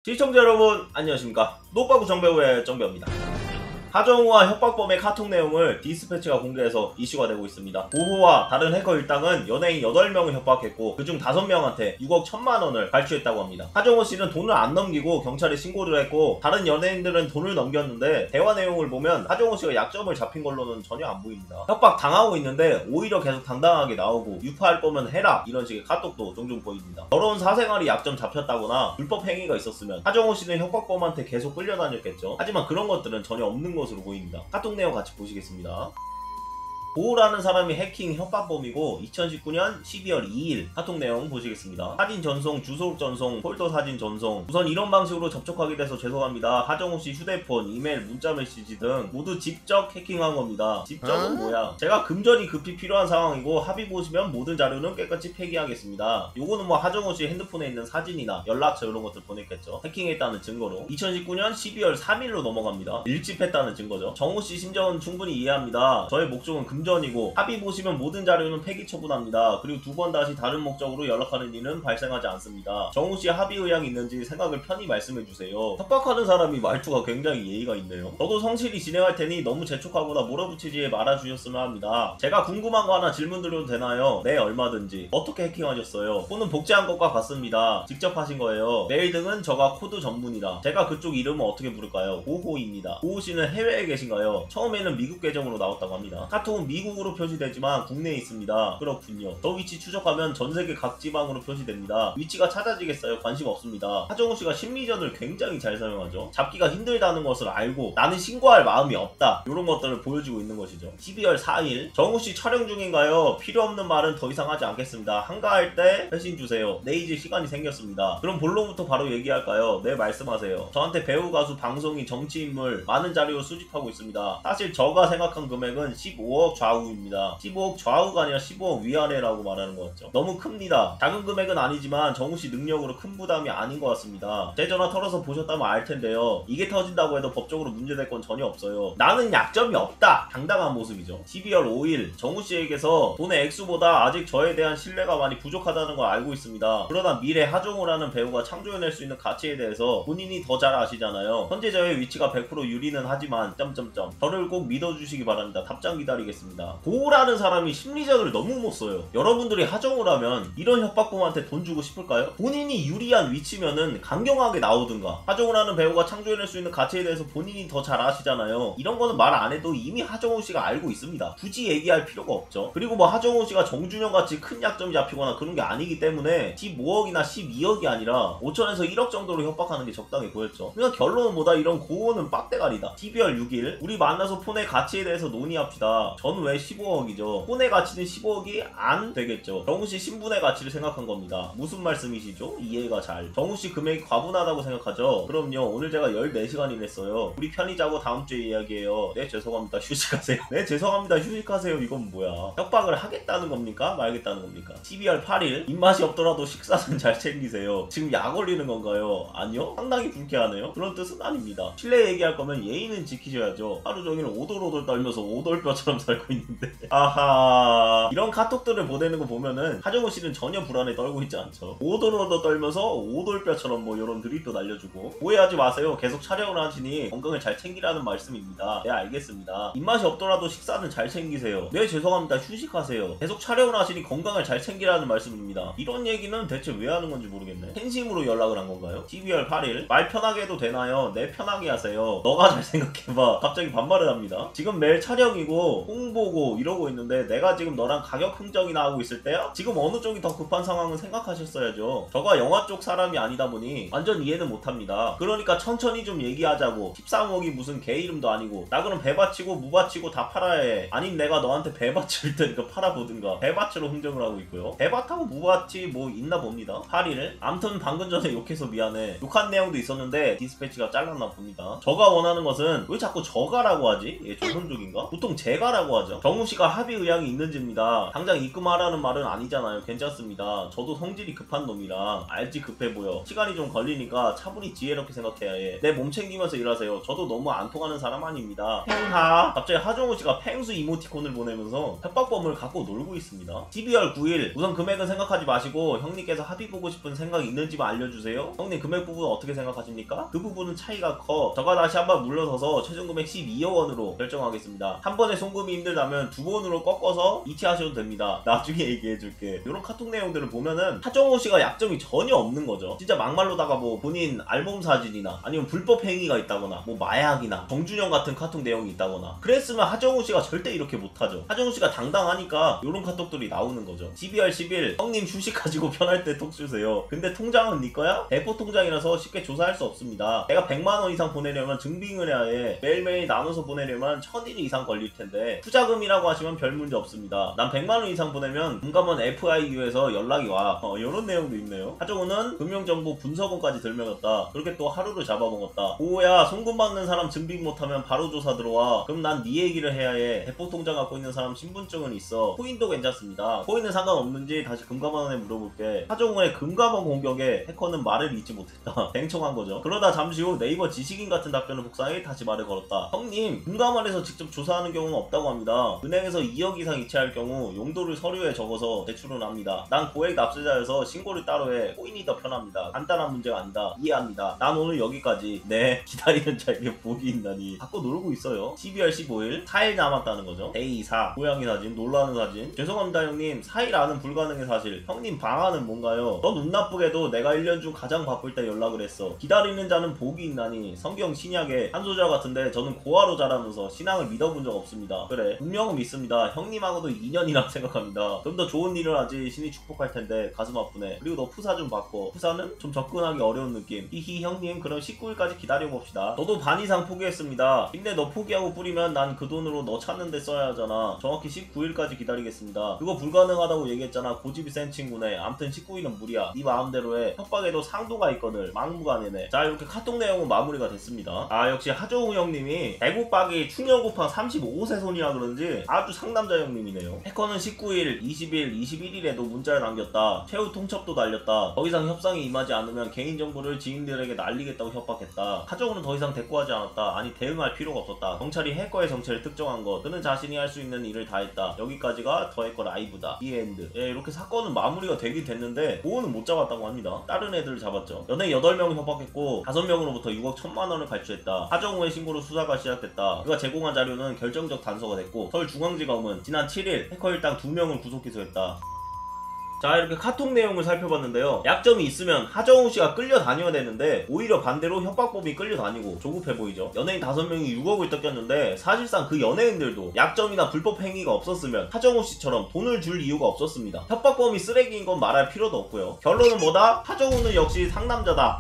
시청자 여러분 안녕하십니까. 노빠구 정배우의 정배우입니다. 하정우와 협박범의 카톡 내용을 디스패치가 공개해서 이슈가 되고 있습니다. 보호와 다른 해커 일당은 연예인 8명을 협박했고 그중 5명한테 6억 1천만 원을 발주했다고 합니다. 하정우 씨는 돈을 안 넘기고 경찰에 신고를 했고 다른 연예인들은 돈을 넘겼는데 대화 내용을 보면 하정우 씨가 약점을 잡힌 걸로는 전혀 안 보입니다. 협박 당하고 있는데 오히려 계속 당당하게 나오고 유파할 거면 해라 이런 식의 카톡도 종종 보입니다. 더러운 사생활이 약점 잡혔다거나 불법 행위가 있었으면 하정우 씨는 협박범한테 계속 끌려다녔겠죠. 하지만 그런 것들은 전혀 없는 것으로 보입니다. 카톡 내용 같이 보시겠습니다. 보호라는 사람이 해킹 협박범이고 2019년 12월 2일 카톡 내용 보시겠습니다. 사진 전송, 주소록 전송, 폴더 사진 전송. 우선 이런 방식으로 접촉하게 돼서 죄송합니다. 하정우씨 휴대폰, 이메일, 문자 메시지 등 모두 직접 해킹한 겁니다. 직접은 뭐야? 제가 금전이 급히 필요한 상황이고 합의 보시면 모든 자료는 깨끗이 폐기하겠습니다. 요거는 뭐 하정우씨 핸드폰에 있는 사진이나 연락처 이런 것들 보냈겠죠. 해킹했다는 증거로 2019년 12월 3일로 넘어갑니다. 일집했다는 증거죠. 정우씨 심정은 충분히 이해합니다. 저의 목적은 금전이고 합의 보시면 모든 자료는 폐기 처분합니다. 그리고 두 번 다시 다른 목적으로 연락하는 일은 발생하지 않습니다. 정우씨 합의 의향이 있는지 생각을 편히 말씀해주세요. 협박하는 사람이 말투가 굉장히 예의가 있네요. 저도 성실히 진행할 테니 너무 재촉하거나 몰아붙이지 말아주셨으면 합니다. 제가 궁금한 거 하나 질문 드려도 되나요? 네, 얼마든지. 어떻게 해킹하셨어요? 폰은 복제한 것과 같습니다. 직접 하신 거예요. 메일 등은 저가 코드 전문이라. 제가 그쪽 이름은 어떻게 부를까요? 오호입니다. 오호씨는 해외에 계신가요? 처음에는 미국 계정으로 나왔다고 합니다. 카톡은 미국으로 표시되지만 국내에 있습니다. 그렇군요. 저 위치 추적하면 전세계 각 지방으로 표시됩니다. 위치가 찾아지겠어요? 관심 없습니다. 하정우씨가 심리전을 굉장히 잘 사용하죠. 잡기가 힘들다는 것을 알고 나는 신고할 마음이 없다 이런 것들을 보여주고 있는 것이죠. 12월 4일 정우씨 촬영 중인가요? 필요 없는 말은 더 이상 하지 않겠습니다. 한가할 때 회신 주세요. 네, 이제 시간이 생겼습니다. 그럼 본론부터 바로 얘기할까요? 네, 말씀하세요. 저한테 배우, 가수, 방송인, 정치인물 많은 자료 수집하고 있습니다. 사실 저가 생각한 금액은 15억 좌우입니다. 15억 좌우가 아니라 15억 위아래라고 말하는 거였죠. 너무 큽니다. 작은 금액은 아니지만 정우씨 능력으로 큰 부담이 아닌 것 같습니다. 제 전화 털어서 보셨다면 알 텐데요. 이게 터진다고 해도 법적으로 문제될 건 전혀 없어요. 나는 약점이 없다. 당당한 모습이죠. 12월 5일 정우씨에게서 돈의 액수보다 아직 저에 대한 신뢰가 많이 부족하다는 걸 알고 있습니다. 그러나 미래 하정우라는 배우가 창조해낼 수 있는 가치에 대해서 본인이 더 잘 아시잖아요. 현재 저의 위치가 100% 유리는 하지만 저를 꼭 믿어주시기 바랍니다. 답장 기다리겠습니다. 보호라는 사람이 심리전을 너무 못 써요. 여러분들이 하정우라면 이런 협박범한테 돈 주고 싶을까요? 본인이 유리한 위치면은 강경하게 나오든가. 하정우라는 배우가 창조해낼 수 있는 가치에 대해서 본인이 더 잘 아시잖아요. 이런 거는 말 안 해도 이미 하정우씨가 알고 있습니다. 굳이 얘기할 필요가 없죠. 그리고 뭐 하정우씨가 정준영 같이 큰 약점이 잡히거나 그런 게 아니기 때문에 15억이나 12억이 아니라 5천에서 1억 정도로 협박하는 게 적당해 보였죠. 그러니까 결론은 뭐다? 이런 고호는 빡대가리다. 12월 6일 우리 만나서 폰의 가치에 대해서 논의합시다. 저는 왜 15억이죠? 폰의 가치는 15억이 안 되겠죠. 정우씨 신분의 가치를 생각한 겁니다. 무슨 말씀이시죠? 이해가 잘. 정우씨 금액이 과분하다고 생각하죠? 그럼요. 오늘 제가 14시간이나 했어요. 우리 편히 자고 다음 주에 이야기해요. 네, 죄송합니다. 휴식하세요. 네, 죄송합니다. 휴식하세요. 이건 뭐야? 협박을 하겠다는 겁니까? 말겠다는 겁니까? 12월 8일 입맛이 없더라도 식사는 잘 챙기세요. 지금 약 올리는 건가요? 아니요? 상당히 불쾌하네요. 그런 뜻은 아닙니다. 실내 얘기할 거면 예의는 지키셔야죠. 하루 종일 오돌오돌 떨면서 오돌뼈처럼 살고 있는데 아하, 이런 카톡들을 보내는 거 보면은 하정우 씨는 전혀 불안에 떨고 있지 않죠. 오돌오돌 떨면서 오돌뼈처럼 뭐 이런 드립도 날려주고. 오해하지 마세요. 계속 촬영을 하시니 건강을 잘 챙기라는 말씀입니다. 네, 알겠습니다. 입맛이 없더라도 식사는 잘 챙기세요. 네, 죄송합니다. 휴식하세요. 계속 촬영을 하시니 건강을 잘 챙기라는 말씀입니다. 이런 얘기는 대체 왜 하는 건지 모르겠네. 팬심으로 연락을 한 건가요? 12월 8일 말 편하게 해도 되나요? 네, 편하게 하세요. 너가 잘 생각해봐. 갑자기 반말을 합니다. 지금 매일 촬영이고 홍보고 이러고 있는데 내가 지금 너랑 가격 흥정이나 하고 있을 때야? 지금 어느 쪽이 더 급한 상황은 생각하셨어야죠. 저가 영화 쪽 사람이 아니다 보니 완전 이해는 못합니다. 그러니까 천천히 좀 얘기하자고. 13억이 무슨 개 이름도 아니고. 나 그럼 배바치고 무바치고 다 팔아야 해. 아님 내가 너한테 배바칠 테니까 팔아보든가. 배바치로 흥정을 하고 있고요. 배바타고 무바치 뭐 있나 봅니다. 8일 암튼 방금 전에 욕해서 미안해. 욕한 내용도 있었는데 디스패치가 잘랐나 봅니다. 저가 원하는 것은 왜 자꾸 저가라고 하지? 얘 조선족인가? 보통 제가라고 하죠. 정우씨가 합의 의향이 있는지입니다. 당장 입금하라는 말은 아니잖아요. 괜찮습니다. 저도 성질이 급한 놈이라 알지 급해 보여. 시간이 좀 걸리니까 차분히 지혜롭게 생각해야 해. 내 몸 챙기면서 일하세요. 저도 너무 안 통하는 사람 아닙니다. 팽하. 갑자기 하정우씨가 팽수 이모티콘을 보내면서 협박범을 갖고 놀고 있습니다. 12월 9일 우선 금액은 생각하지 마시고 형님께서 합의 보고 싶은 생각 있는지만 알려주세요. 형님 금액 부분은 어떻게 생각하십니까? 그 부분은 차이가 커. 저가 다시 한번 물러서서 최종 금액 12억 원으로 결정하겠습니다. 한 번에 송금이 힘들다면 두 번으로 꺾어서 이체하셔도 됩니다. 나중에 얘기해줄게. 이런 카톡 내용들을 보면은 하정우씨가 약점이 전혀 없는 거죠. 진짜 막말로다가 뭐 본인 앨범 사진이나 아니면 불법 행위가 있다거나 뭐 마약이나 정준영 같은 카톡 내용이 있다거나 그랬으면 하정우씨가 절대 이렇게 못하죠. 하정우씨가 당당하니까 이런 카톡들이 나오는 거죠. 12월 10일 형님 휴식 가지고 편할 때 톡 주세요. 근데 통장은 네 거야? 대포 통장이라서 쉽게 조사할 수 없습니다. 내가 100만원 이상 보내려면 증빙을 해야 해. 매일매일 나눠서 보내려면 1000일 이상 걸릴 텐데 투자금이라고 하시면 별 문제 없습니다. 난 100만원 이상 보내면 금감원 FIU에서 연락이 와. 이런 내용도 있네요. 하정우는 금융정보 분석원까지 들먹였다. 그렇게 또 하루를 잡아먹었다. 오야 송금 받는 사람 증빙 못하면 바로 조사 들어와. 그럼 난 네 얘기를 해야 해. 대포 통장 갖고 있는 사람 신분증은 있어. 코인도 괜찮습니다. 코인은 상관없는지 다시 금감원에 물어볼게. 하정우의 금감원 공격에 해커는 말을 잊지 못했다. 뱅청한 거죠. 그러다 잠시 후 네이버 지식인 같은 답변을 복사해 다시 말을 걸었다. 형님 금감원에서 직접 조사하는 경우는 없다고 합니다. 은행에서 2억 이상 이체할 경우 용도를 서류에 적어서 제출은 합니다. 난 고액 납세자여서 신고를 따로 해. 코인이 더 편합니다. 간단한 문제가 아니다. 이해합니다. 난 오늘 여기까지. 네 기다리는 자에게 복이 있나니. 갖고 놀고 있어요. 12월 15일 4일 남았다는 거죠. 데이 4 고양이 사진 놀라는 사진. 죄송합니다 형님 4일 안은 불가능해 사실. 형님 방안은 뭔가요? 너 눈 나쁘게도 내가 1년 중 가장 바쁠 때 연락을 했어. 기다리는 자는 복이 있나니. 성경 신약에 한 소절 같은데 저는 고아로 자라면서 신앙을 믿어본 적 없습니다. 그래 분명은 믿습니다. 형님하고도 2년이라 생각합니다. 좀 더 좋은 일을 하지 신이 축복할 텐데 가슴 아프네. 그리고 너 푸사 좀 바꿔. 푸사는 좀 접근하기 어려운 느낌. 히히 형님 그럼 19일까지 기다려봅시다. 너도 반 이상 포기했습니다. 근데 너 포기하고 뿌리면 난 그 돈으로 너 찾는데 써야 하잖아. 정확히 19일까지 기다리겠습니다. 그거 불가능하다고 얘기했잖아. 고집이 센 친구네. 암튼 19일은 무리야. 네 마음대로 해. 협박에도 상도가 있거늘. 막무가내네. 자 이렇게 카톡 내용은 마무리가 됐습니다. 아 역시 하정우 형님이 대구박이 충혈곱한 35세 손이라 그런지 아주 상남자 형님이네요. 해커는 19일, 20일, 21일에도 문자를 남겼다. 최후 통첩도 날렸다. 더 이상 협상이 임하지 않으면 개인정보를 지인들에게 날리겠다고 협박했다. 하정우는 더 이상 대꾸하지 않았다. 아니 대응할 필요가 없었다. 경찰이 해커의 정체를 특정한 것. 그는 자신이 할 수 있는 일을 다 했다. 여기까지가 더 해커 라이브다. 이엔드. 예, 이렇게 사건은 마무리가 되긴 됐는데 보호는 못 잡았다고 합니다. 다른 애들을 잡았죠. 연예인 8명을 협박했고 5명으로부터 6억 1천만원을 갈취했다. 하정우의 신고로 수사가 시작됐다. 그가 제공한 자료는 결정적 단서가 됐고 서울중앙지검은 지난 7일 해커 일당 2명을 구속 기소했다. 자 이렇게 카톡 내용을 살펴봤는데요. 약점이 있으면 하정우씨가 끌려다녀야 되는데 오히려 반대로 협박범이 끌려다니고 조급해 보이죠. 연예인 5명이 6억을 뜯겼는데 사실상 그 연예인들도 약점이나 불법 행위가 없었으면 하정우씨처럼 돈을 줄 이유가 없었습니다. 협박범이 쓰레기인 건 말할 필요도 없고요. 결론은 뭐다? 하정우는 역시 상남자다.